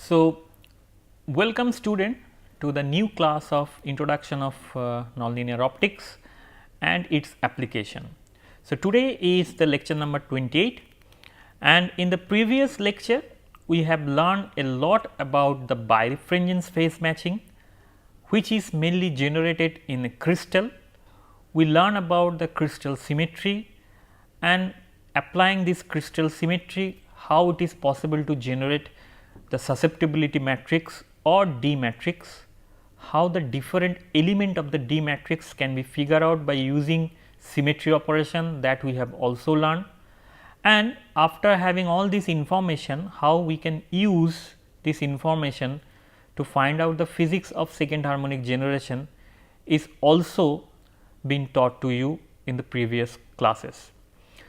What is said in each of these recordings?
So, welcome student to the new class of introduction of nonlinear optics and its application. So, today is the lecture number 28 and in the previous lecture we have learned a lot about the birefringence phase matching, which is mainly generated in a crystal. We learn about the crystal symmetry and applying this crystal symmetry, how it is possible to generate the susceptibility matrix or D matrix, how the different element of the D matrix can be figured out by using symmetry operation, that we have also learned. And after having all this information, how we can use this information to find out the physics of second harmonic generation is also been taught to you in the previous classes.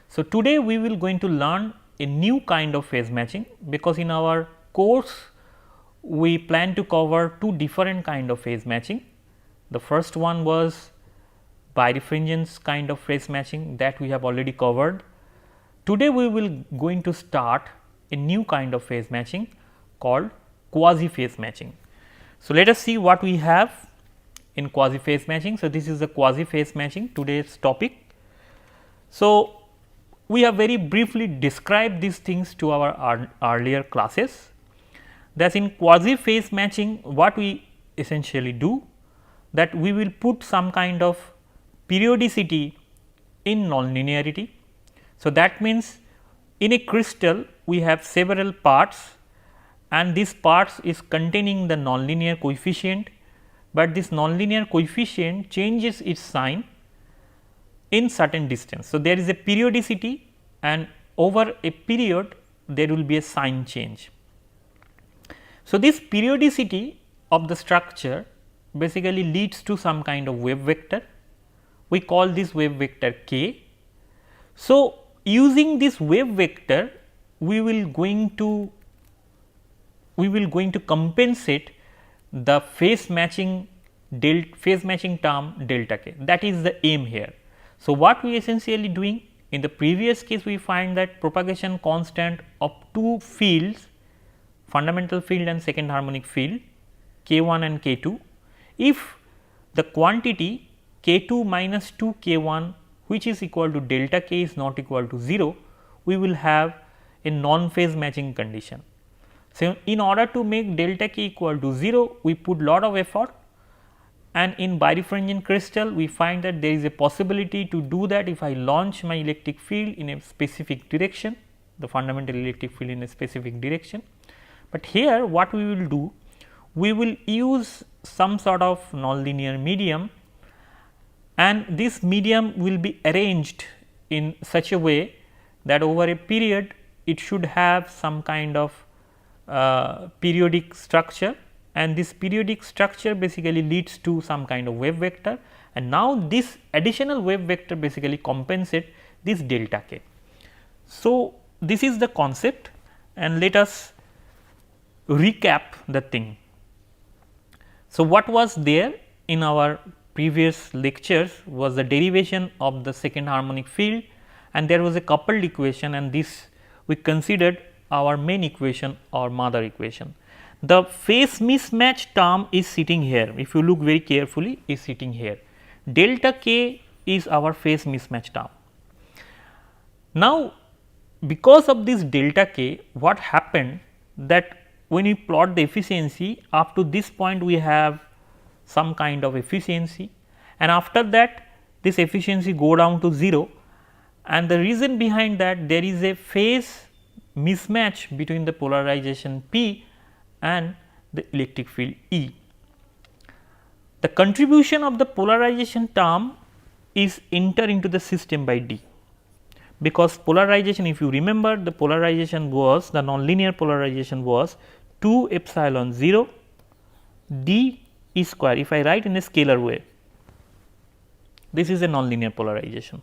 So, today we will going to learn a new kind of phase matching, because in our course we plan to cover two different kind of phase matching. The first one was birefringence kind of phase matching, that we have already covered. Today we will going to start a new kind of phase matching called quasi phase matching. So, let us see what we have in quasi phase matching. So, this is the quasi phase matching today's topic. So, we have very briefly described these things to our earlier classes. That in quasi phase matching, what we essentially do, that we will put some kind of periodicity in nonlinearity. So, that means in a crystal we have several parts and these parts is containing the nonlinear coefficient, but this nonlinear coefficient changes its sign in certain distance. So, there is a periodicity and over a period there will be a sign change. So, this periodicity of the structure basically leads to some kind of wave vector. We call this wave vector k. So, using this wave vector we will going to compensate the phase matching term delta k, that is the aim here. So, what we essentially doing, in the previous case we find that propagation constant of two fields, fundamental field and second harmonic field k 1 and k 2, if the quantity k 2 minus 2 k 1 which is equal to delta k is not equal to 0, we will have a non-phase matching condition. So, in order to make delta k equal to 0, we put lot of effort, and in birefringent crystal we find that there is a possibility to do that if I launch my electric field in a specific direction, the fundamental electric field in a specific direction. But here what we will do, we will use some sort of nonlinear medium, and this medium will be arranged in such a way that over a period it should have some kind of periodic structure, and this periodic structure basically leads to some kind of wave vector, and now this additional wave vector basically compensate this delta k. So, this is the concept, and let us recap the thing. So, what was there in our previous lectures was the derivation of the second harmonic field, and there was a coupled equation, and this we considered our main equation or mother equation. The phase mismatch term is sitting here, if you look very carefully, is sitting here. Delta k is our phase mismatch term. Now, because of this delta k, what happened, that when we plot the efficiency, up to this point we have some kind of efficiency, and after that this efficiency go down to 0, and the reason behind that, there is a phase mismatch between the polarization P and the electric field E. The contribution of the polarization term is entered into the system by D, because polarization, if you remember, the polarization was, the nonlinear polarization was 2 epsilon 0 d E square. If I write in a scalar way, this is a nonlinear polarization.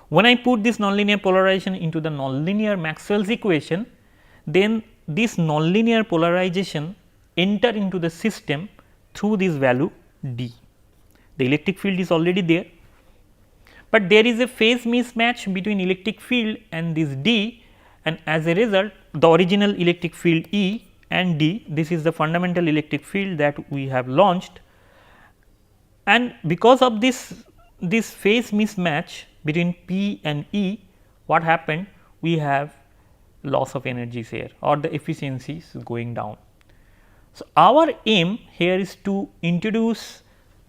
When I put this nonlinear polarization into the nonlinear Maxwell's equation, then this nonlinear polarization enter into the system through this value d. The electric field is already there, but there is a phase mismatch between electric field and this d, and as a result the original electric field E and D, this is the fundamental electric field that we have launched, and because of this phase mismatch between P and E, what happened? We have loss of energies here, or the efficiency is going down. So, our aim here is to introduce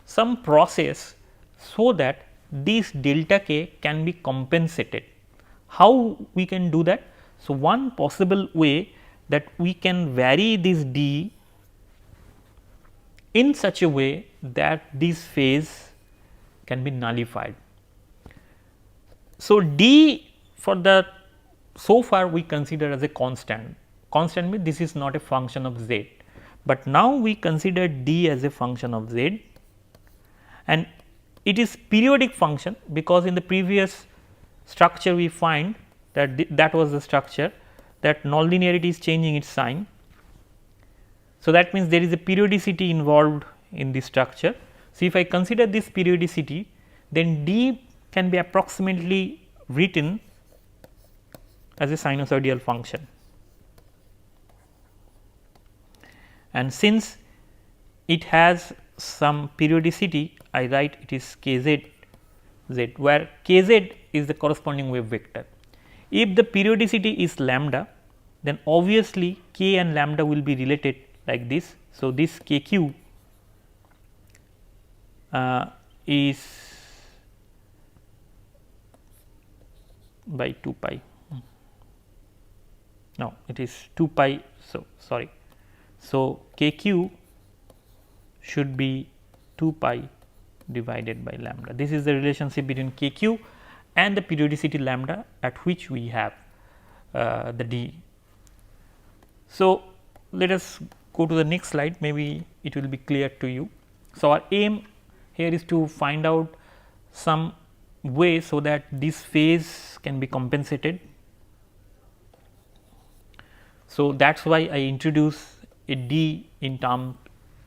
some process so that this delta k can be compensated. How we can do that? So, one possible way that we can vary this D in such a way that this phase can be nullified. So, D for the so far we consider as a constant means this is not a function of z, but now we consider D as a function of z, and it is periodic function because in the previous structure we find that that was the structure that nonlinearity is changing its sign. So, that means there is a periodicity involved in this structure. So, if I consider this periodicity, then D can be approximately written as a sinusoidal function, and since it has some periodicity, I write it is kz z, where kz is the corresponding wave vector. If the periodicity is lambda, then obviously k and lambda will be related like this. So, this kq is by 2 pi. No, it is 2 pi. So, sorry. So, kq should be 2 pi divided by lambda. This is the relationship between kq and the periodicity lambda at which we have the D. So, let us go to the next slide, maybe it will be clear to you. So, our aim here is to find out some way so that this phase can be compensated. So, that is why I introduce a D in term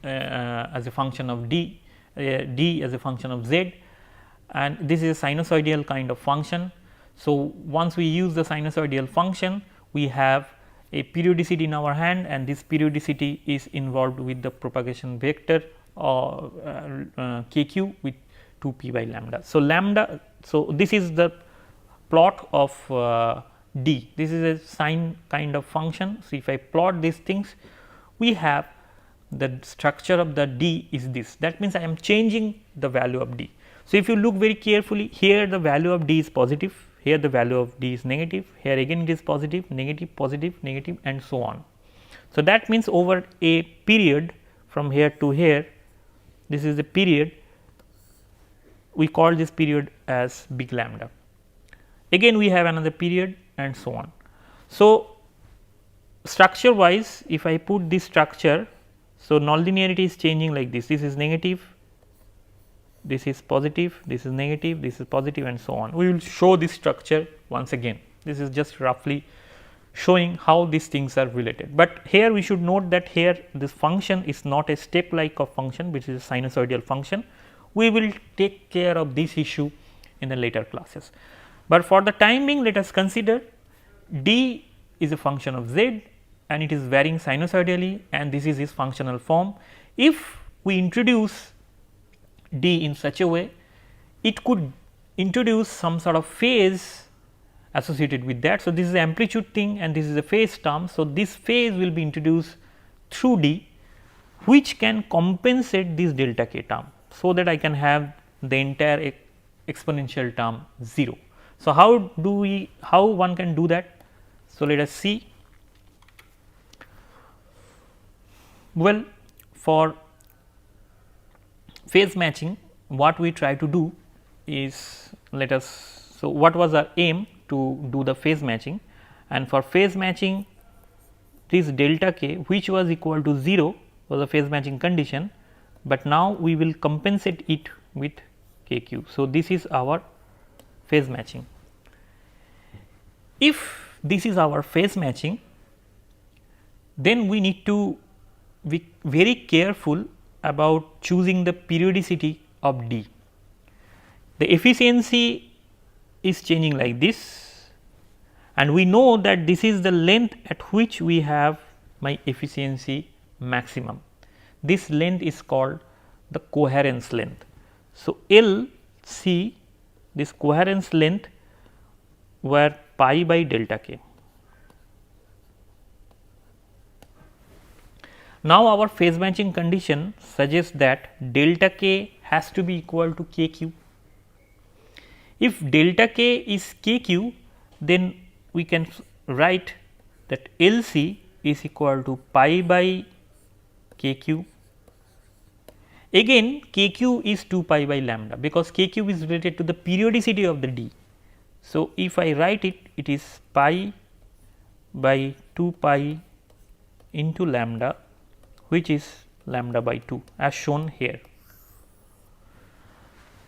as a function of D, D as a function of Z, and this is a sinusoidal kind of function. So, once we use the sinusoidal function, we have a periodicity in our hand, and this periodicity is involved with the propagation vector or kq with 2 p by lambda. So, lambda, so this is the plot of D, this is a sine kind of function. So, if I plot these things, we have the structure of the D is this, that means I am changing the value of D. So, if you look very carefully, here the value of D is positive, here the value of D is negative, here again it is positive, negative, positive, negative, and so on. So, that means over a period from here to here, this is the period, we call this period as big lambda. Again we have another period and so on. So, structure wise, if I put this structure, so nonlinearity is changing like this is negative, this is positive, this is negative, this is positive, and so on. We will show this structure once again. This is just roughly showing how these things are related, but here we should note that here this function is not a step like of function, which is a sinusoidal function. We will take care of this issue in the later classes, but for the time being let us consider D is a function of Z and it is varying sinusoidally, and this is its functional form. If we introduce D in such a way, it could introduce some sort of phase associated with that. So, this is the amplitude thing and this is the phase term. So, this phase will be introduced through D, which can compensate this delta k term, so that I can have the entire exponential term 0. So, how one can do that? So, let us see. Well, for phase matching, what we try to do is, so what was our aim to do the phase matching, and for phase matching this delta k, which was equal to 0, was a phase matching condition, but now we will compensate it with kq. So, this is our phase matching. If this is our phase matching, then we need to be very careful about choosing the periodicity of D. The efficiency is changing like this, and we know that this is the length at which we have my efficiency maximum. This length is called the coherence length. So, L C, this coherence length were pi by delta k. Now, our phase matching condition suggests that delta k has to be equal to k q. If delta k is k q, then we can write that L C is equal to pi by k q. Again k q is 2 pi by lambda, because k q is related to the periodicity of the d. So, if I write it, it is pi by 2 pi into lambda, which is lambda by 2 as shown here.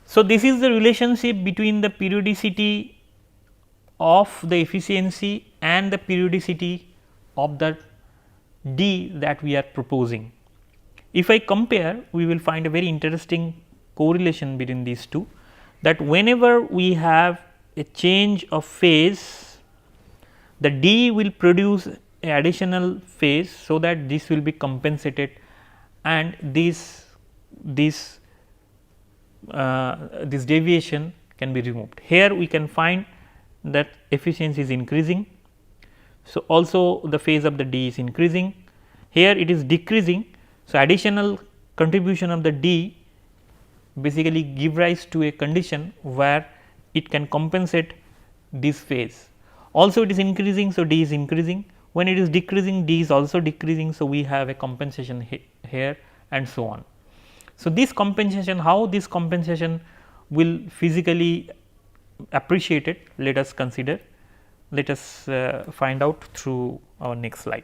So, this is the relationship between the periodicity of the efficiency and the periodicity of the d that we are proposing. If I compare, we will find a very interesting correlation between these two, that whenever we have a change of phase, the d will produce a additional phase, so that this will be compensated and this deviation can be removed. Here we can find that efficiency is increasing. So, also the phase of the d is increasing, here it is decreasing. So, additional contribution of the d basically give rise to a condition where it can compensate this phase. Also it is increasing, so d is increasing, when it is decreasing, d is also decreasing. So, we have a compensation here and so on. So, this compensation, how this compensation will physically appreciated, let us consider, let us find out through our next slide.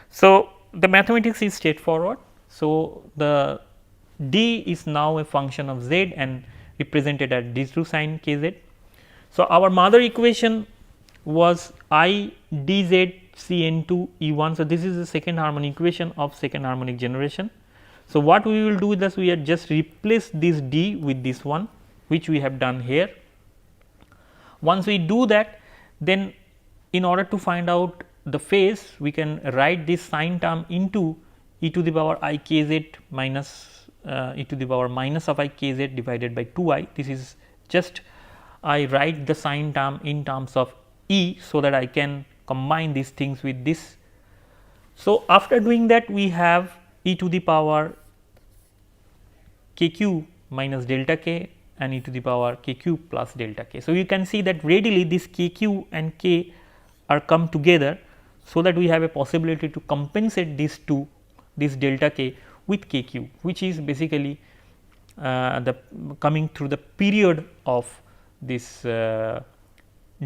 So, the mathematics is straightforward. So, the d is now a function of z and represented as d2 sin k z. So, our mother equation was I dz Cn2 E1. So, this is the second harmonic equation of second harmonic generation. So, what we will do is that we are just replace this d with this one, which we have done here. Once we do that, then in order to find out the phase, we can write this sine term into e to the power I k z minus e to the power minus of I k z divided by 2 I. This is just I write the sine term in terms of e, so that I can combine these things with this. So, after doing that, we have e to the power k q minus delta k and e to the power k q plus delta k. So, you can see that readily this k q and k are come together, so that we have a possibility to compensate these two, this delta k with k q, which is basically the coming through the period of this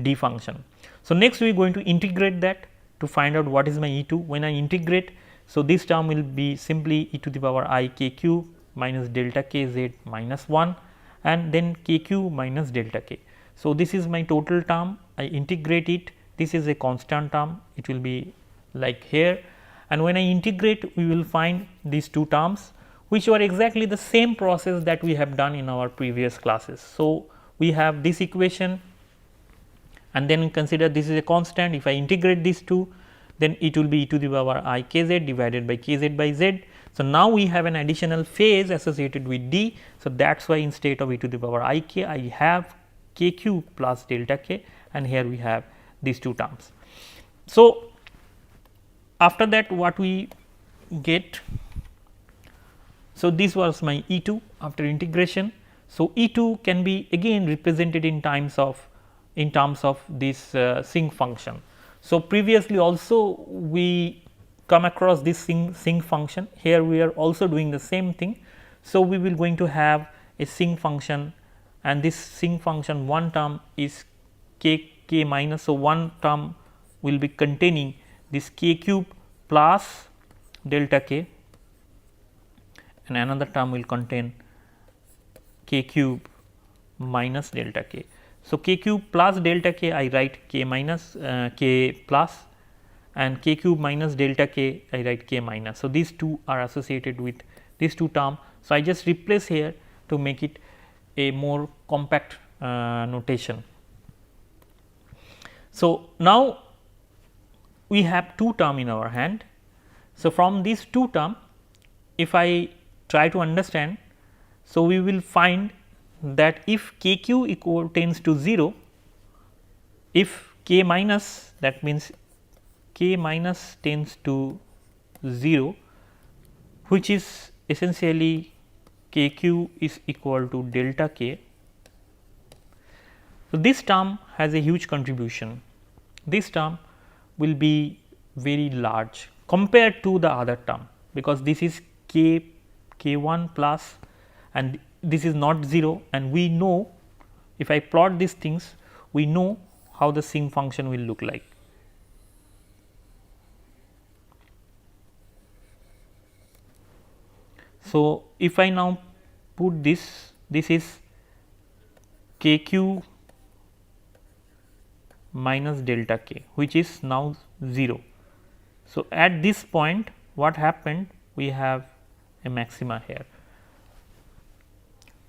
d function. So, next we are going to integrate that to find out what is my E 2. When I integrate, so this term will be simply e to the power I k q minus delta k z minus 1 and then k q minus delta k. So, this is my total term. I integrate it, this is a constant term, it will be like here, and when I integrate, we will find these two terms, which were exactly the same process that we have done in our previous classes. So, we have this equation and then consider this is a constant. If I integrate these two, then it will be e to the power I k z divided by k z by z. So, now we have an additional phase associated with d. So, that is why instead of e to the power I k, I have k q plus delta k, and here we have these two terms. So, after that what we get, so this was my E 2 after integration. So, E 2 can be again represented in terms of this sinc function. So, previously also we come across this sinc function, here we are also doing the same thing. So, we will going to have a sinc function, and this sinc function one term is k minus. So, one term will be containing this k cube plus delta k, and another term will contain k cube minus delta k. So, k cube plus delta k, I write k minus k plus, and k cube minus delta k, I write k minus. So, these two are associated with these two terms. So, I just replace here to make it a more compact notation. So, now we have two term in our hand. So, from these two terms, if I try to understand, so we will find that if k q equal tends to 0, if k minus, that means k minus tends to 0, which is essentially k q is equal to delta k. So, this term has a huge contribution. This term will be very large compared to the other term, because this is k 1 plus and this is not 0, and we know if I plot these things, we know how the sinc function will look like. So, if I now put this, this is k q minus delta k, which is now 0. So, at this point what happened, we have a maxima here.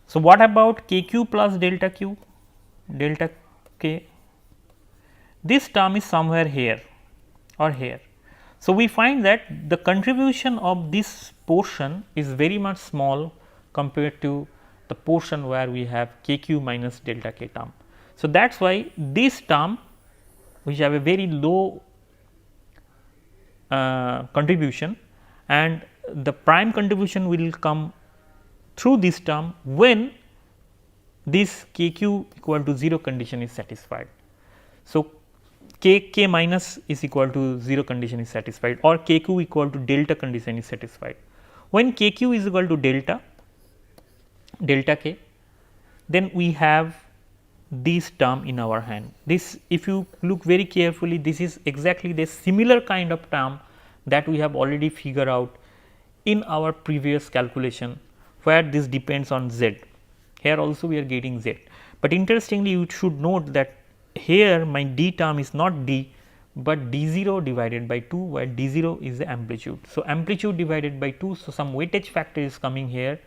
So, what about k q plus delta q, delta k? This term is somewhere here or here. So, we find that the contribution of this portion is very much small compared to the portion where we have k q minus delta k term. So, that is why this term, which have a very low contribution, and the prime contribution will come through this term when this k q equal to 0 condition is satisfied. So, k minus is equal to 0 condition is satisfied, or k q equal to delta condition is satisfied. When k q is equal to delta k, then we have this term in our hand. This, if you look very carefully, this is exactly the similar kind of term that we have already figured out in our previous calculation, where this depends on z. Here also we are getting z, but interestingly you should note that here my d term is not d, but d0 divided by 2, where d0 is the amplitude. So, amplitude divided by 2. So, some weightage factor is coming here,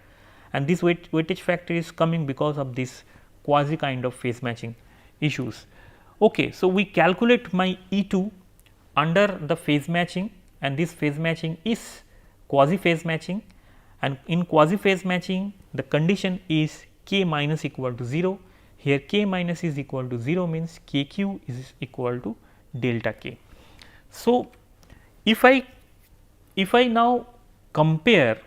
and this weightage factor is coming because of this quasi kind of phase matching issues. Okay, so, we calculate my E2 under the phase matching, and this phase matching is quasi phase matching, and in quasi phase matching the condition is k minus equal to 0. Here k minus is equal to 0 means k q is equal to delta k. So, if I now compare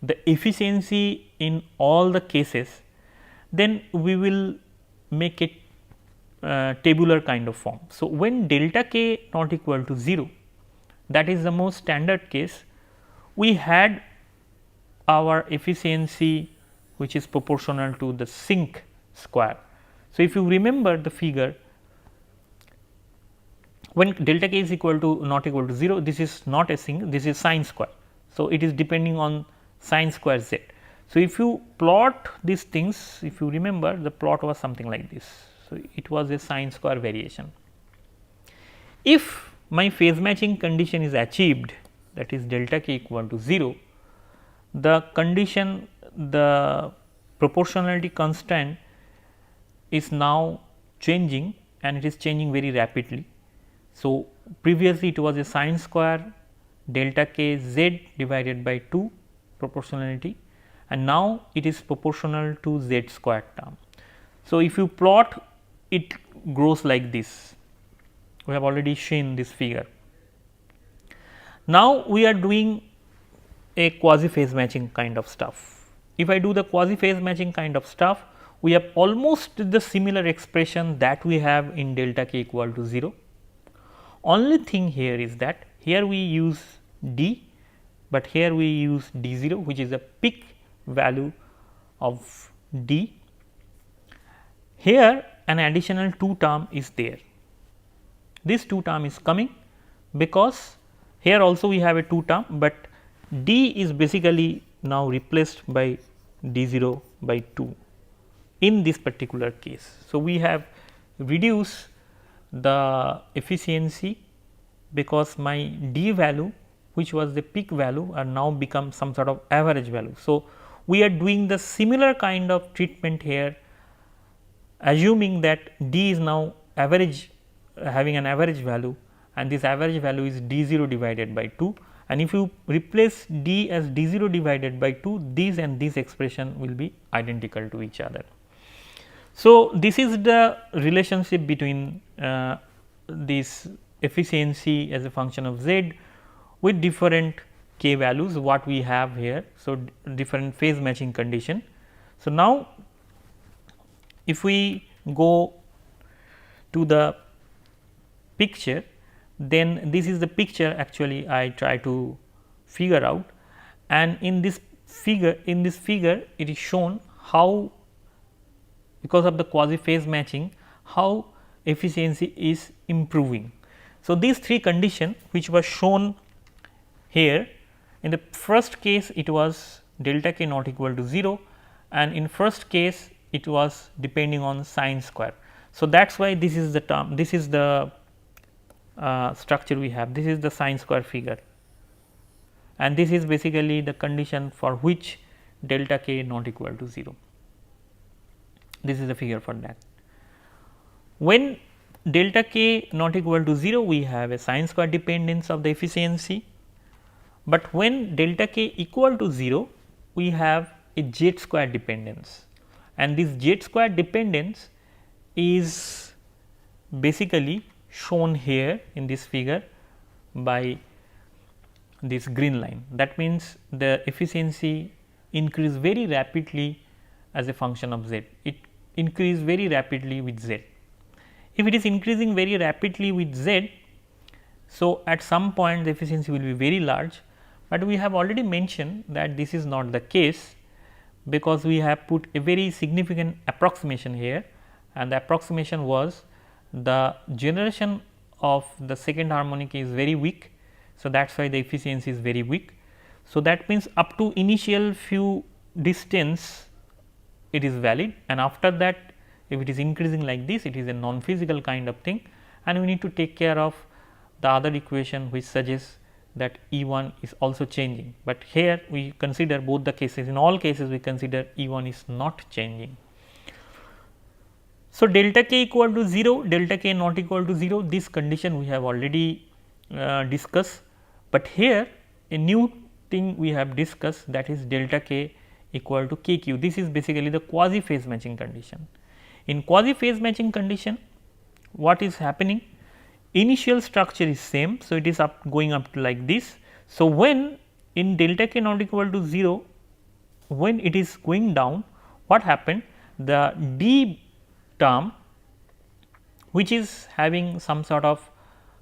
the efficiency in all the cases, then we will make it tabular kind of form. So, when delta k not equal to 0, that is the most standard case, we had our efficiency which is proportional to the sinc square. So, if you remember the figure, when delta k is equal to not equal to 0, this is not a sinc, this is sine square. So, it is depending on sine square z. So, if you plot these things, if you remember, the plot was something like this. So, it was a sine square variation. If my phase matching condition is achieved, that is delta k equal to 0, the condition, the proportionality constant is now changing, and it is changing very rapidly. So, previously it was a sine square delta k z divided by 2 proportionality, and now it is proportional to z square term. So, if you plot, it grows like this. We have already shown this figure. Now, we are doing a quasi phase matching kind of stuff. If I do the quasi phase matching kind of stuff, we have almost the similar expression that we have in delta k equal to 0. Only thing here is that here we use d, but here we use d0, which is a peak value of d. Here an additional 2 term is there. This 2 term is coming because here also we have a 2 term, but d is basically now replaced by d0 by 2 in this particular case. So, we have reduced the efficiency because my d value, which was the peak value, are now become some sort of average value. So, we are doing the similar kind of treatment here, assuming that d is now average, having an average value, and this average value is d0 divided by 2, and if you replace d as d0 divided by 2, these and this expression will be identical to each other. So, this is the relationship between this efficiency as a function of z with different k values what we have here. So, different phase matching condition. So, now if we go to the picture, then this is the picture actually I try to figure out, and in this figure it is shown how, because of the quasi phase matching, how efficiency is improving. So, these three conditions which were shown here, in the first case it was delta k not equal to 0, and in first case it was depending on sine square. So, that is why this is the term, this is the structure we have, this is the sine square figure, and this is basically the condition for which delta k not equal to 0. This is the figure for that. When delta k not equal to 0, we have a sine square dependence of the efficiency, but when delta k equal to 0, we have a z square dependence, and this z square dependence is basically shown here in this figure by this green line. That means, the efficiency increase very rapidly as a function of z, it increase very rapidly with z. If it is increasing very rapidly with z, so at some point the efficiency will be very large, but we have already mentioned that this is not the case, because we have put a very significant approximation here, and the approximation was the generation of the second harmonic is very weak. So, that is why the efficiency is very weak. So, that means up to initial few distance it is valid, and after that if it is increasing like this, it is a non physical kind of thing, and we need to take care of the other equation which suggests that E1 is also changing, but here we consider both the cases. In all cases we consider E1 is not changing. So, delta k equal to 0, delta k not equal to 0, this condition we have already discussed, but here a new thing we have discussed, that is delta k equal to k q. This is basically the quasi phase matching condition. In quasi phase matching condition, what is happening? Initial structure is same. So, it is going up to like this. So, when in delta k not equal to 0, when it is going down, what happened? The d term, which is having some sort of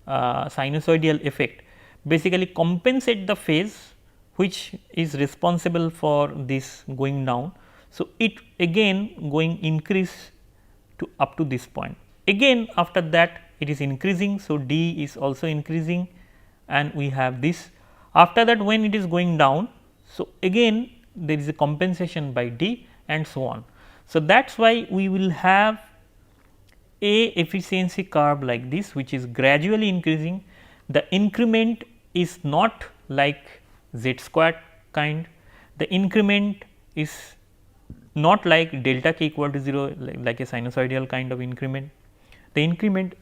sinusoidal effect, basically compensate the phase which is responsible for this going down. So, it again going increase to up to this point. Again after that it is increasing. So, d is also increasing, and we have this. After that, when it is going down, so again there is a compensation by d and so on. So, that is why we will have a efficiency curve like this, which is gradually increasing. The increment is not like z squared kind, the increment is not like delta k equal to 0, like a sinusoidal kind of increment. The increment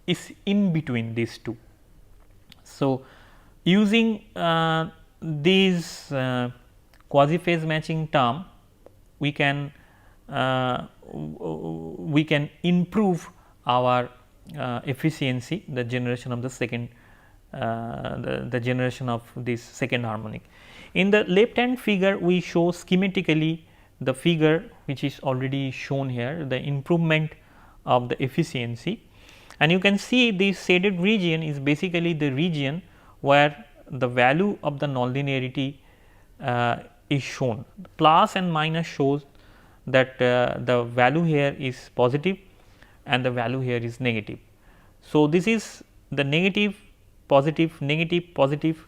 is in between these two. So, using these quasi phase matching term, we can improve our efficiency, the generation of the second the generation of this second harmonic. In the left hand figure, we show schematically the figure which is already shown here, the improvement of the efficiency, and you can see this shaded region is basically the region where the value of the nonlinearity is shown. Plus and minus shows that the value here is positive and the value here is negative. So, this is the negative positive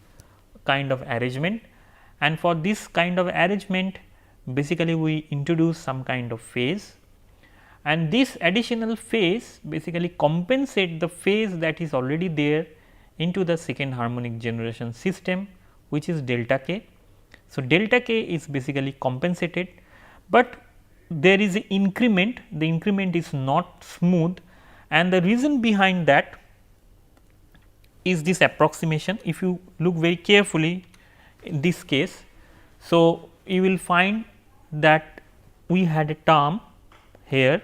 kind of arrangement, and for this kind of arrangement basically we introduce some kind of phase, and this additional phase basically compensate the phase that is already there into the second harmonic generation system, which is delta k. So, delta k is basically compensated, but there is an increment, the increment is not smooth, and the reason behind that is this approximation. If you look very carefully in this case, so you will find that we had a term here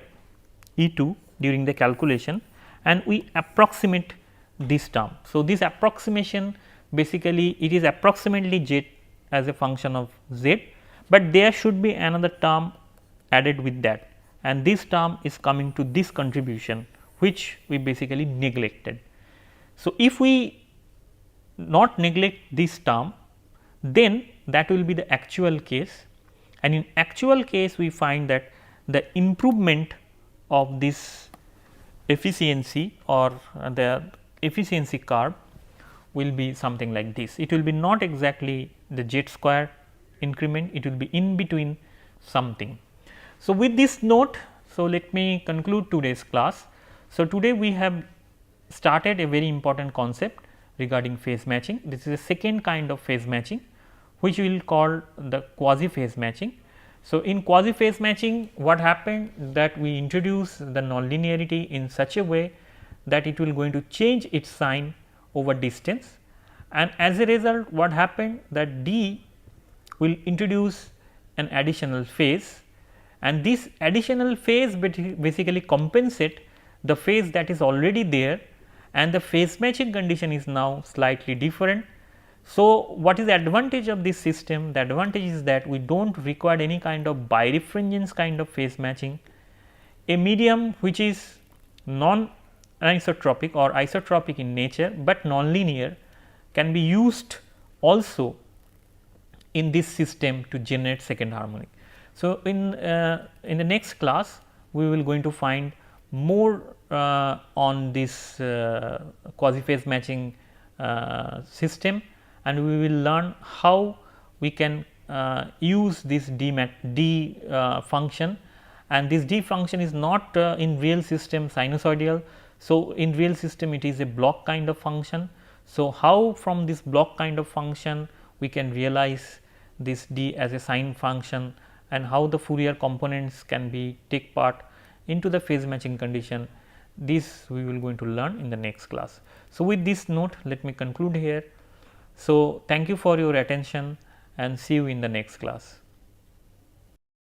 E 2 during the calculation and we approximate this term. So, this approximation basically it is approximately z as a function of z, but there should be another term added with that, and this term is coming to this contribution which we basically neglected. So, if we not neglect this term, then that will be the actual case, and in actual case we find that the improvement of this efficiency or the efficiency curve will be something like this. It will be not exactly the z square increment, it will be in between something. So, with this note, so let me conclude today's class. So, today we have started a very important concept regarding phase matching. This is a second kind of phase matching which we will call the quasi phase matching. So, in quasi phase matching what happened that we introduce the nonlinearity in such a way that it will going to change its sign over distance, and as a result what happened that D will introduce an additional phase, and this additional phase basically compensate the phase that is already there, and the phase matching condition is now slightly different. So, what is the advantage of this system? The advantage is that we do not require any kind of birefringence kind of phase matching. A medium which is non anisotropic or isotropic in nature, but nonlinear can be used also in this system to generate second harmonic. So, in the next class we will going to find more on this quasi phase matching system, and we will learn how we can use this D function, and this D function is not in real system sinusoidal. So, in real system it is a block kind of function. So, how from this block kind of function we can realize this D as a sine function, and how the Fourier components can be take part into the phase matching condition, this we will going to learn in the next class. So, with this note let me conclude here. So, thank you for your attention and see you in the next class.